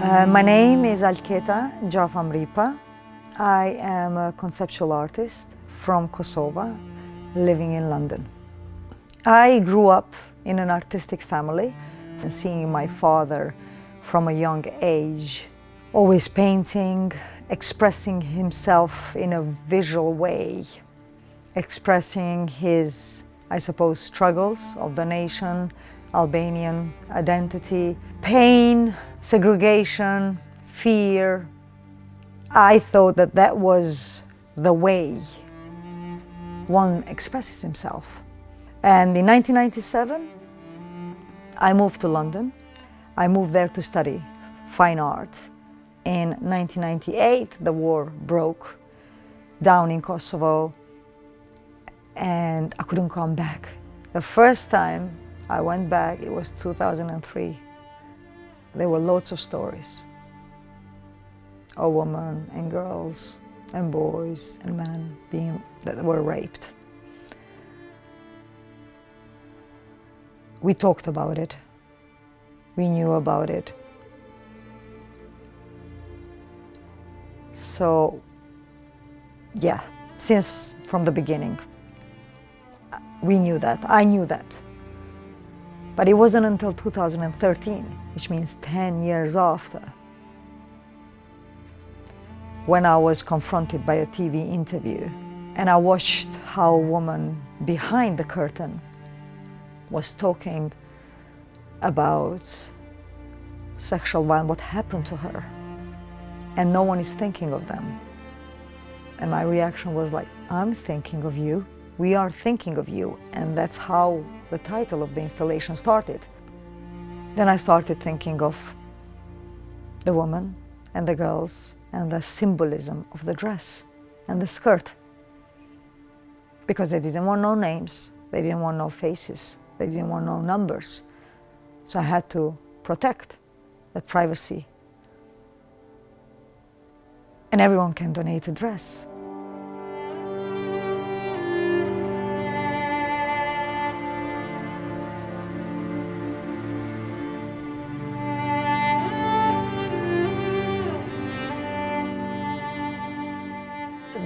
My name is Alketa Xhafa Mripa. I am a conceptual artist from Kosovo, living in London. I grew up in an artistic family, and seeing my father from a young age, always painting, expressing himself in a visual way, expressing his, I suppose, struggles of the nation, Albanian identity, pain, segregation, fear. I thought that that was the way one expresses himself. And in 1997, I moved to London. I moved there to study fine art. In 1998, the war broke down in Kosovo, and I couldn't come back. The first time I went back, it was 2003. There were lots of stories of women and girls and boys and men that were raped. We talked about it. We knew about it. So, yeah, since from the beginning, we knew that. I knew that. But it wasn't until 2013, which means 10 years after, when I was confronted by a TV interview and I watched how a woman behind the curtain was talking about sexual violence, what happened to her, and no one is thinking of them. And my reaction was like, I'm thinking of you. We are thinking of you. And that's how the title of the installation started. Then I started thinking of the woman and the girls and the symbolism of the dress and the skirt. Because they didn't want no names, they didn't want no faces, they didn't want no numbers. So I had to protect that privacy. And everyone can donate a dress.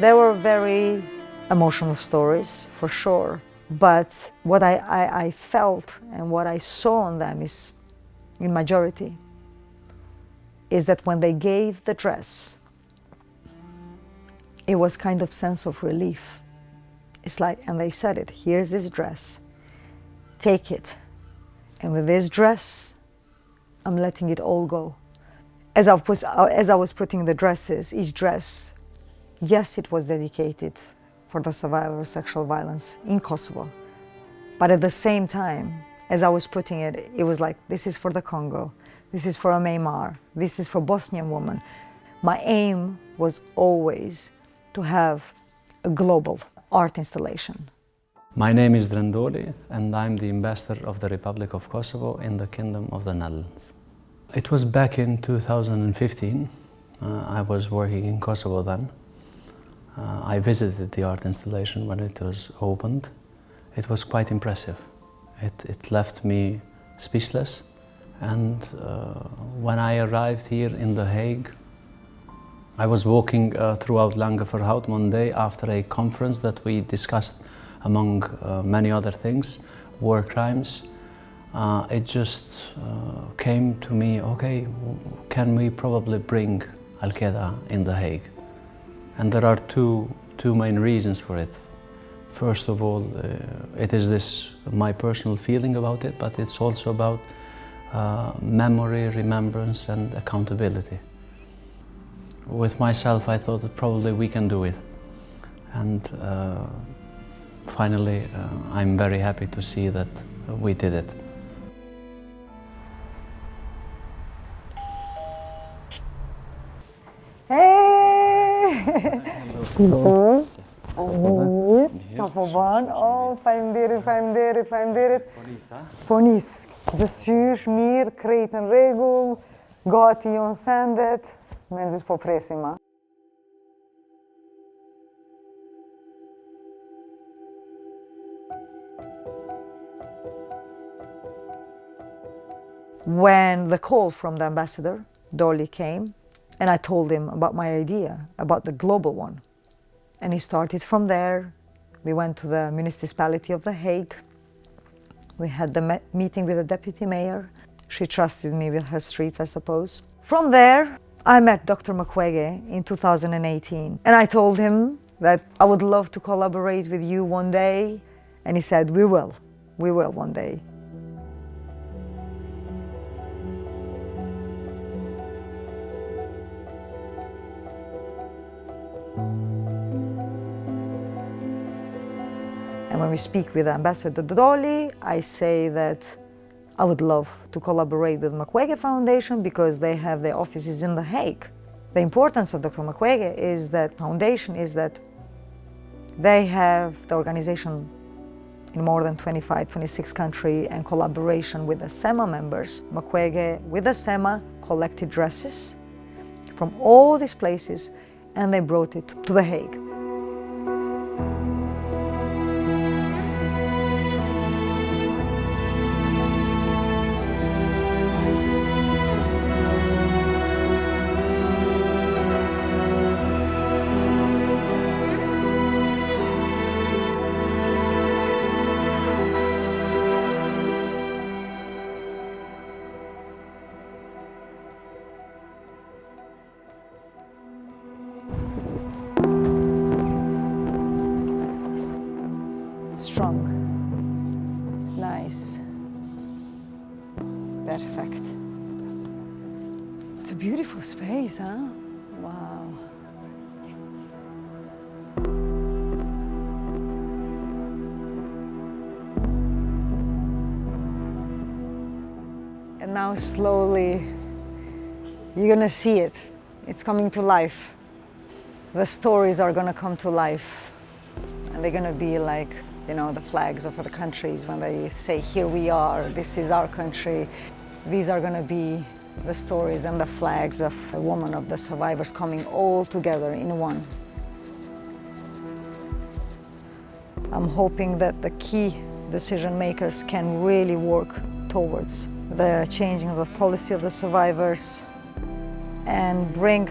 There were very emotional stories, for sure, but what I felt and what I saw in them is, in majority, is that when they gave the dress, it was kind of sense of relief. It's like, and they said it, here's this dress, take it. And with this dress, I'm letting it all go. As I was putting the dresses, each dress, yes, it was dedicated for the survivor of sexual violence in Kosovo. But at the same time, as I was putting it, it was like, this is for the Congo, this is for a Myanmar, this is for Bosnian woman. My aim was always to have a global art installation. My name is Drandoli, and I'm the ambassador of the Republic of Kosovo in the Kingdom of the Netherlands. It was back in 2015. I was working in Kosovo then. I visited the art installation when it was opened. It was quite impressive. It left me speechless. And when I arrived here in The Hague, I was walking throughout Langeverhout one day after a conference that we discussed, among many other things, war crimes. It just came to me, okay, can we probably bring Alketa in The Hague? And there are two main reasons for it. First of all, it is my personal feeling about it, but it's also about memory, remembrance, and accountability. With myself, I thought that probably we can do it. And finally, I'm very happy to see that we did it. Oh, faleminderit. Po nis, dësysh, mirë, krejt në rregull, gati jon sendet, menxis po presim ma. When the call from the ambassador Dolly came, and I told him about my idea, about the global one. And he started from there. We went to the Municipality of The Hague. We had the meeting with the deputy mayor. She trusted me with her streets, I suppose. From there, I met Dr. Mukwege in 2018, and I told him that I would love to collaborate with you one day, and he said, we will one day. And when we speak with Ambassador Dolly, I say that I would love to collaborate with Mukwege Foundation because they have their offices in The Hague. The importance of Dr. Mukwege is that foundation is that they have the organization in more than 25, 26 countries and collaboration with the SEMA members. Mukwege with the SEMA collected dresses from all these places and they brought it to The Hague. Strong. It's nice. Perfect. It's a beautiful space, huh? Wow. And now slowly you're gonna see it. It's coming to life. The stories are gonna come to life. And they're gonna be like, you know, the flags of the countries when they say, here we are, this is our country. These are gonna be the stories and the flags of the women, of the survivors coming all together in one. I'm hoping that the key decision makers can really work towards the changing of the policy of the survivors and bring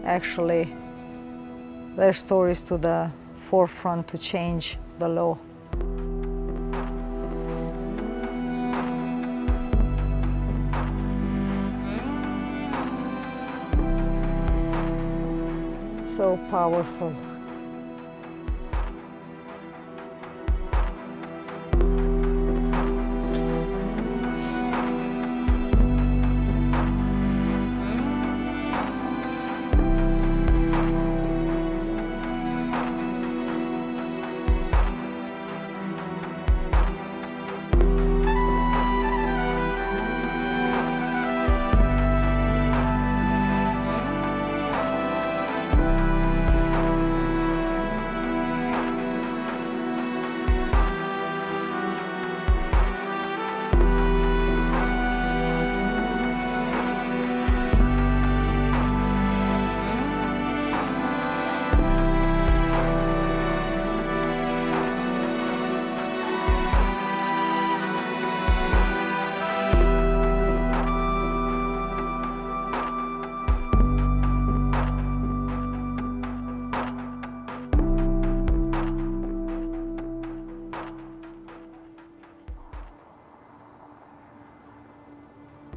actually their stories to the forefront to change the law. It's so powerful.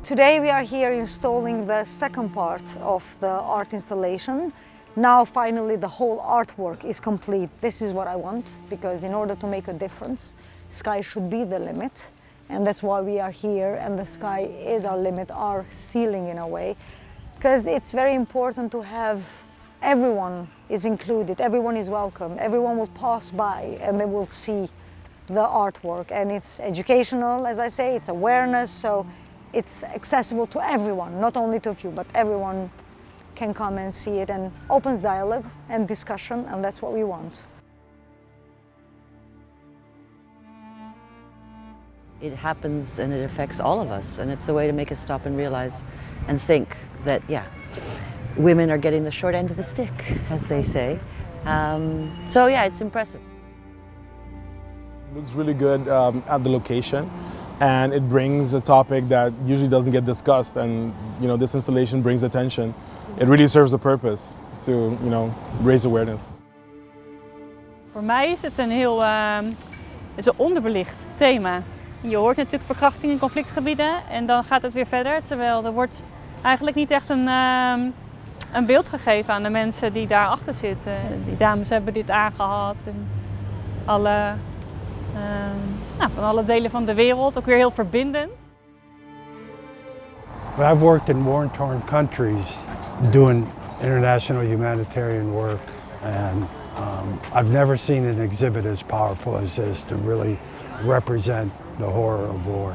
Today we are here installing the second part of the art installation. Now finally the whole artwork is complete. This is what I want, because in order to make a difference, sky should be the limit. And that's why we are here, and the sky is our limit, our ceiling in a way. Because it's very important to have everyone is included, everyone is welcome, everyone will pass by and they will see the artwork. And it's educational, as I say, it's awareness, so it's accessible to everyone, not only to a few, but everyone can come and see it, and opens dialogue and discussion, and that's what we want. It happens and it affects all of us, and it's a way to make us stop and realize and think that, yeah, women are getting the short end of the stick, as they say. So yeah, it's impressive. It looks really good at the location. and it brings a topic that usually doesn't get discussed, and this installation brings attention. It really serves a purpose to raise awareness. Voor mij is het een heel is een onderbelicht thema. Je hoort natuurlijk verkrachting in conflictgebieden en dan gaat het weer verder, terwijl er wordt eigenlijk niet echt een beeld gegeven aan de mensen die daarachter zitten. Die dames hebben dit aangehad en van alle delen van de wereld, ook weer heel verbindend. I've worked in war-torn countries doing international humanitarian work, and I've never seen an exhibit as powerful as this to really represent the horror of war.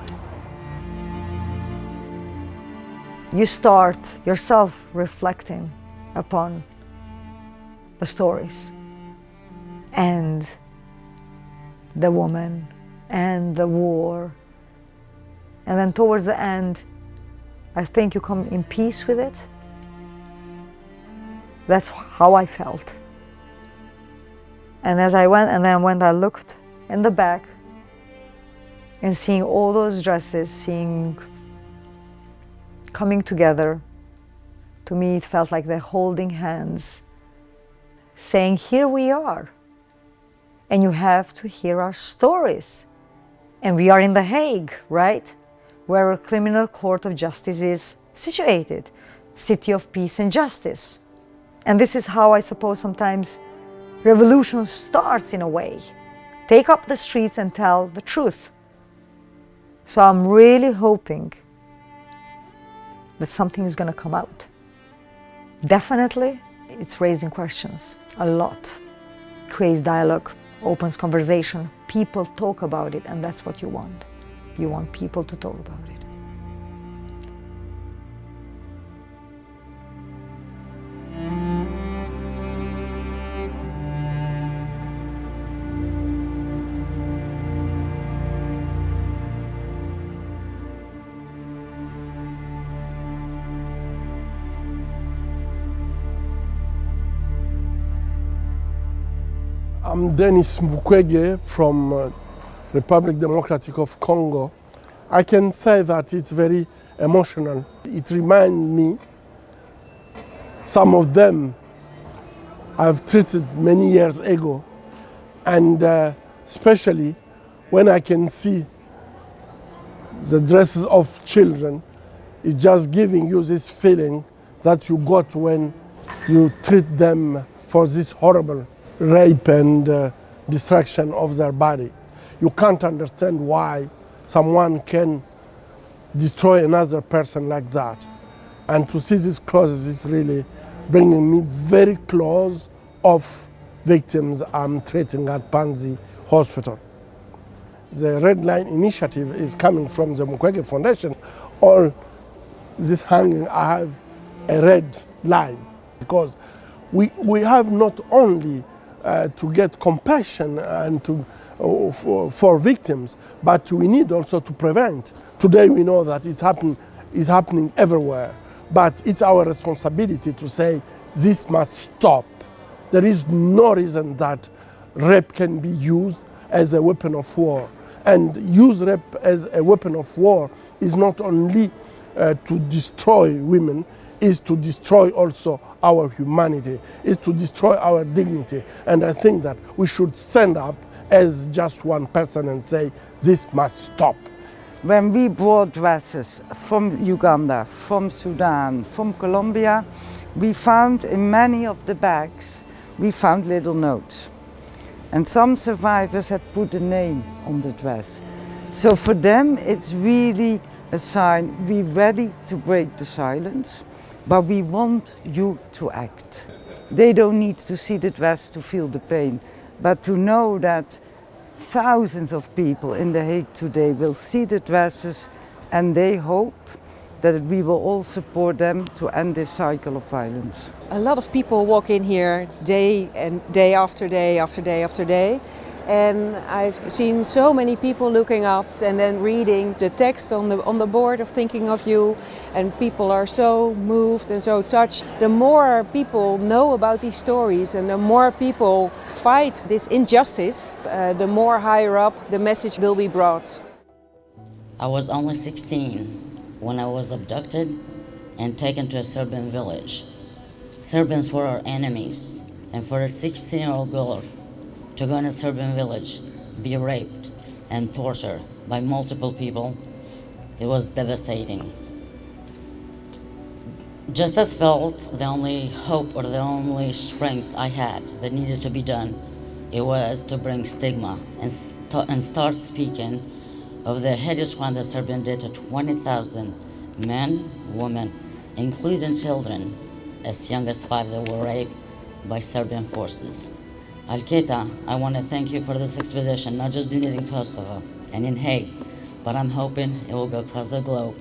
You start yourself reflecting upon the stories and the woman and the war, and then towards the end I think you come in peace with it. That's how I felt. And as I went, and then when I looked in the back and seeing all those dresses, coming together, to me it felt like they're holding hands, saying, here we are, and you have to hear our stories. And we are in The Hague, right? Where a criminal court of justice is situated, city of peace and justice. And this is how I suppose sometimes revolution starts in a way. Take up the streets and tell the truth. So I'm really hoping that something is going to come out. Definitely, it's raising questions a lot. Creates dialogue, opens conversation. People talk about it, and that's what you want. You want people to talk about it. I'm Denis Mukwege from Republic Democratic of Congo. I can say that it's very emotional. It reminds me, some of them I've treated many years ago, and especially when I can see the dresses of children, it's just giving you this feeling that you got when you treat them for this horrible rape and destruction of their body. You can't understand why someone can destroy another person like that. And to see these clothes is really bringing me very close of victims I'm treating at Panzi Hospital. The Red Line initiative is coming from the Mukwege Foundation. All this hanging, I have a red line, because we have not only to get compassion and for victims, but we need also to prevent. Today we know that it's happening everywhere, but it's our responsibility to say this must stop. There is no reason that rape can be used as a weapon of war. And use rape as a weapon of war is not only to destroy women, is to destroy also our humanity, is to destroy our dignity. And I think that we should stand up as just one person and say, this must stop. When we brought dresses from Uganda, from Sudan, from Colombia, we found in many of the bags, we found little notes. And some survivors had put a name on the dress. So for them, it's really a sign, we're ready to break the silence, but we want you to act. They don't need to see the dress to feel the pain, but to know that thousands of people in The Hague today will see the dresses, and they hope that we will all support them to end this cycle of violence. A lot of people walk in here day after day after day after day. And I've seen so many people looking up and then reading the text on the board of Thinking of You, and people are so moved and so touched. The more people know about these stories and the more people fight this injustice, the more higher up the message will be brought. I was only 16 when I was abducted and taken to a Serbian village. Serbians were our enemies, and for a 16-year-old girl to go in a Serbian village, be raped and tortured by multiple people, it was devastating. Just as felt the only hope or the only strength I had that needed to be done, it was to bring stigma and start speaking of the hideous crime that Serbia did to 20,000 men, women, including children as young as 5 that were raped by Serbian forces. Alketa, I want to thank you for this expedition, not just doing it in Kosovo and in Hague, but I'm hoping it will go across the globe,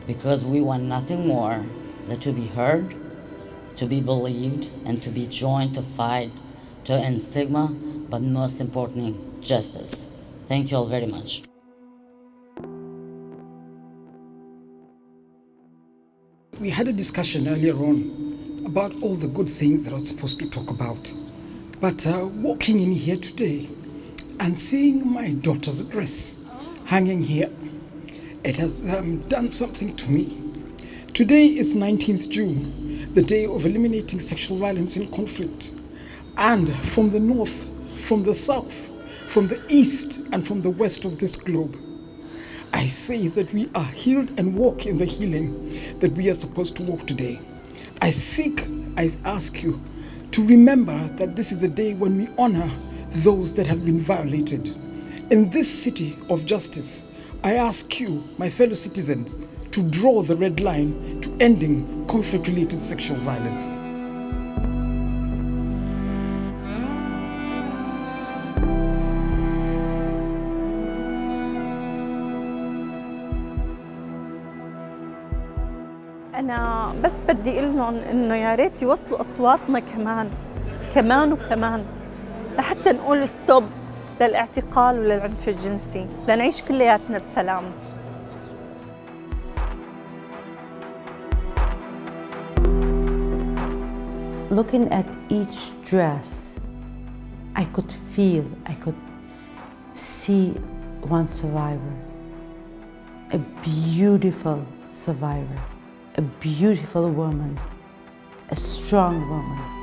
because we want nothing more than to be heard, to be believed, and to be joined to fight to end stigma, but most importantly, justice. Thank you all very much. We had a discussion earlier on about all the good things that I was supposed to talk about. But walking in here today and seeing my daughter's dress hanging here, it has done something to me. Today is 19th June, the day of eliminating sexual violence in conflict. And from the north, from the south, from the east, and from the west of this globe, I say that we are healed and walk in the healing that we are supposed to walk today. I ask you to remember that this is a day when we honor those that have been violated. In this city of justice, I ask you, my fellow citizens, to draw the red line to ending conflict-related sexual violence. أنا بس بدي أقول لهم إنه يا ريت يوصلوا أصواتنا كمان وكمان لحتى نقول ستوب للاعتقال وللعنف الجنسي، لنعيش كلياتنا بسلام. Looking at each dress, I could see one survivor, a beautiful survivor. A beautiful woman, a strong woman.